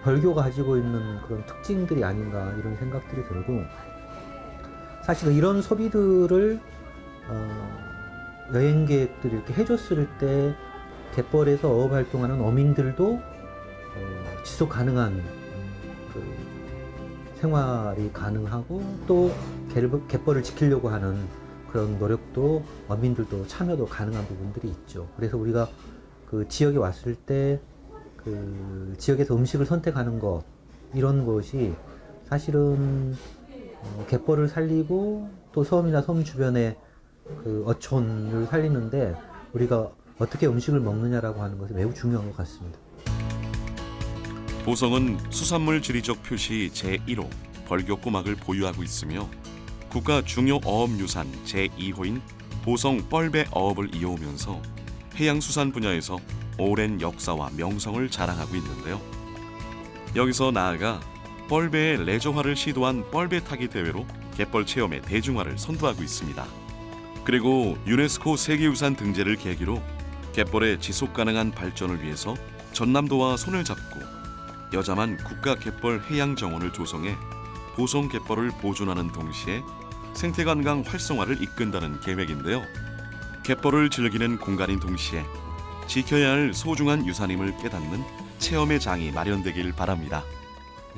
벌교가 가지고 있는 그런 특징들이 아닌가 이런 생각들이 들고 사실 이런 소비들을 여행객들이 이렇게 해줬을 때 갯벌에서 어업 활동하는 어민들도 지속 가능한 그 생활이 가능하고 또 갯벌을 지키려고 하는 그런 노력도 어민들도 참여도 가능한 부분들이 있죠. 그래서 우리가 그 지역에 왔을 때 그 지역에서 음식을 선택하는 것 이런 것이 사실은 갯벌을 살리고 또 섬이나 섬 주변의 그 어촌을 살리는데 우리가 어떻게 음식을 먹느냐라고 하는 것이 매우 중요한 것 같습니다. 보성은 수산물 지리적 표시 제1호 벌교 꼬막을 보유하고 있으며 국가 중요 어업유산 제2호인 보성 뻘배 어업을 이어오면서 해양수산 분야에서 오랜 역사와 명성을 자랑하고 있는데요. 여기서 나아가 뻘배의 레저화를 시도한 뻘배 타기 대회로 갯벌 체험의 대중화를 선도하고 있습니다. 그리고 유네스코 세계유산 등재를 계기로 갯벌의 지속가능한 발전을 위해서 전남도와 손을 잡고 여자만 국가 갯벌 해양정원을 조성해 보성 갯벌을 보존하는 동시에 생태관광 활성화를 이끈다는 계획인데요. 갯벌을 즐기는 공간인 동시에 지켜야 할 소중한 유산임을 깨닫는 체험의 장이 마련되길 바랍니다.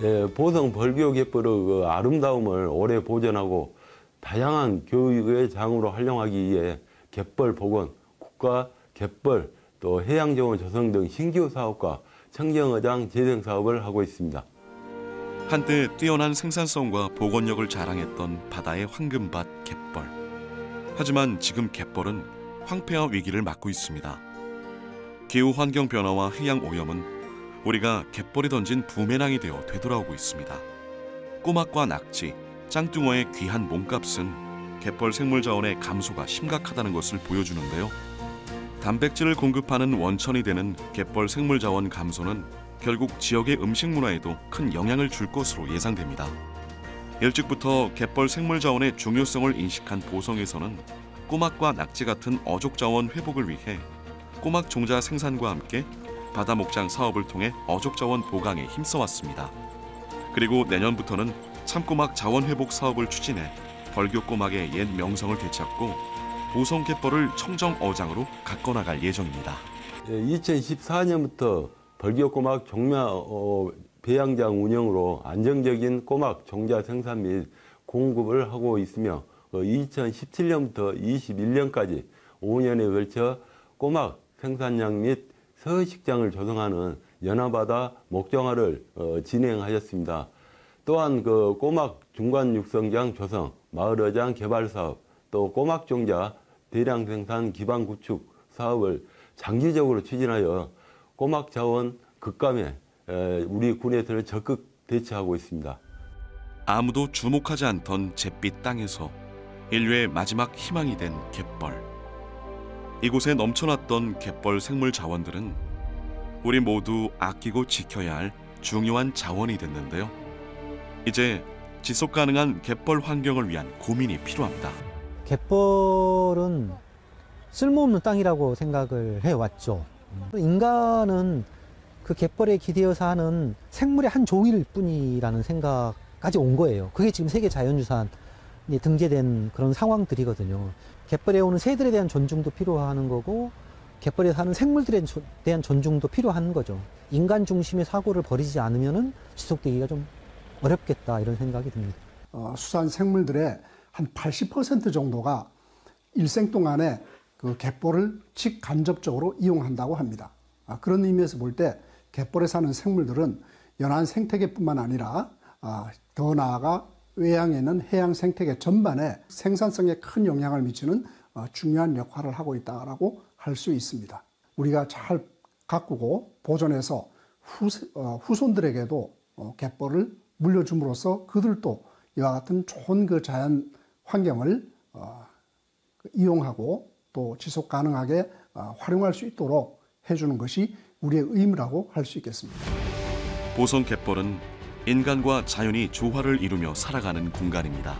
예, 보성 벌교 갯벌의 그 아름다움을 오래 보존하고 다양한 교육의 장으로 활용하기 위해 갯벌 복원, 국가 갯벌, 또 해양정원 조성 등 신규 사업과 청정어장 재생 사업을 하고 있습니다. 한때 뛰어난 생산성과 복원력을 자랑했던 바다의 황금밭 갯벌. 하지만 지금 갯벌은 황폐화 위기를 맞고 있습니다. 기후 환경 변화와 해양 오염은 우리가 갯벌에 던진 부메랑이 되어 되돌아오고 있습니다. 꼬막과 낙지, 짱뚱어의 귀한 몸값은 갯벌 생물 자원의 감소가 심각하다는 것을 보여주는데요. 단백질을 공급하는 원천이 되는 갯벌 생물 자원 감소는 결국 지역의 음식 문화에도 큰 영향을 줄 것으로 예상됩니다. 일찍부터 갯벌 생물 자원의 중요성을 인식한 보성에서는 꼬막과 낙지 같은 어족 자원 회복을 위해 꼬막 종자 생산과 함께 바다 목장 사업을 통해 어족 자원 보강에 힘써왔습니다. 그리고 내년부터는 참꼬막 자원 회복 사업을 추진해 벌교 꼬막의 옛 명성을 되찾고 보성 갯벌을 청정 어장으로 가꿔나갈 예정입니다. 2014년부터 벌교 꼬막 종묘 배양장 운영으로 안정적인 꼬막 종자 생산 및 공급을 하고 있으며 2017년부터 21년까지 5년에 걸쳐 꼬막 생산량 및 서식장을 조성하는 연화바다 목정화를 진행하였습니다. 또한 그 꼬막 중간 육성장 조성, 마을어장 개발 사업, 또 꼬막 종자 대량 생산 기반 구축 사업을 장기적으로 추진하여 꼬막 자원 급감에 우리 군에서는 적극 대처하고 있습니다. 아무도 주목하지 않던 잿빛 땅에서 인류의 마지막 희망이 된 갯벌. 이곳에 넘쳐났던 갯벌 생물 자원들은 우리 모두 아끼고 지켜야 할 중요한 자원이 됐는데요. 이제 지속 가능한 갯벌 환경을 위한 고민이 필요합니다. 갯벌은 쓸모없는 땅이라고 생각을 해왔죠. 인간은 그 갯벌에 기대어서 하는 생물의 한 종일 뿐이라는 생각까지 온 거예요. 그게 지금 세계 자연유산에 등재된 그런 상황들이거든요. 갯벌에 오는 새들에 대한 존중도 필요한 거고 갯벌에 사는 생물들에 대한 존중도 필요한 거죠. 인간 중심의 사고를 버리지 않으면 지속되기가 좀 어렵겠다 이런 생각이 듭니다. 수산 생물들의 한 80% 정도가 일생 동안에 그 갯벌을 직간접적으로 이용한다고 합니다. 그런 의미에서 볼 때 갯벌에 사는 생물들은 연안 생태계뿐만 아니라 더 나아가 외양에 있는 해양 생태계 전반에 생산성에 큰 영향을 미치는 중요한 역할을 하고 있다고 할 수 있습니다. 우리가 잘 가꾸고 보존해서 후손들에게도 갯벌을 물려줌으로써 그들도 이와 같은 좋은 그 자연 환경을 이용하고 또 지속 가능하게 활용할 수 있도록 해주는 것이 우리의 의무라고 할 수 있겠습니다. 보성 갯벌은 인간과 자연이 조화를 이루며 살아가는 공간입니다.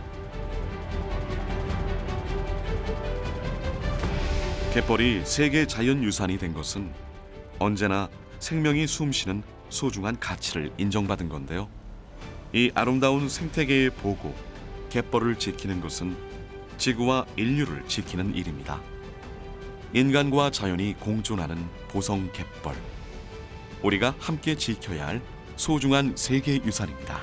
갯벌이 세계 자연유산이 된 것은 언제나 생명이 숨쉬는 소중한 가치를 인정받은 건데요. 이 아름다운 생태계의 보고, 갯벌을 지키는 것은 지구와 인류를 지키는 일입니다. 인간과 자연이 공존하는 보성 갯벌. 우리가 함께 지켜야 할 소중한 세계유산입니다.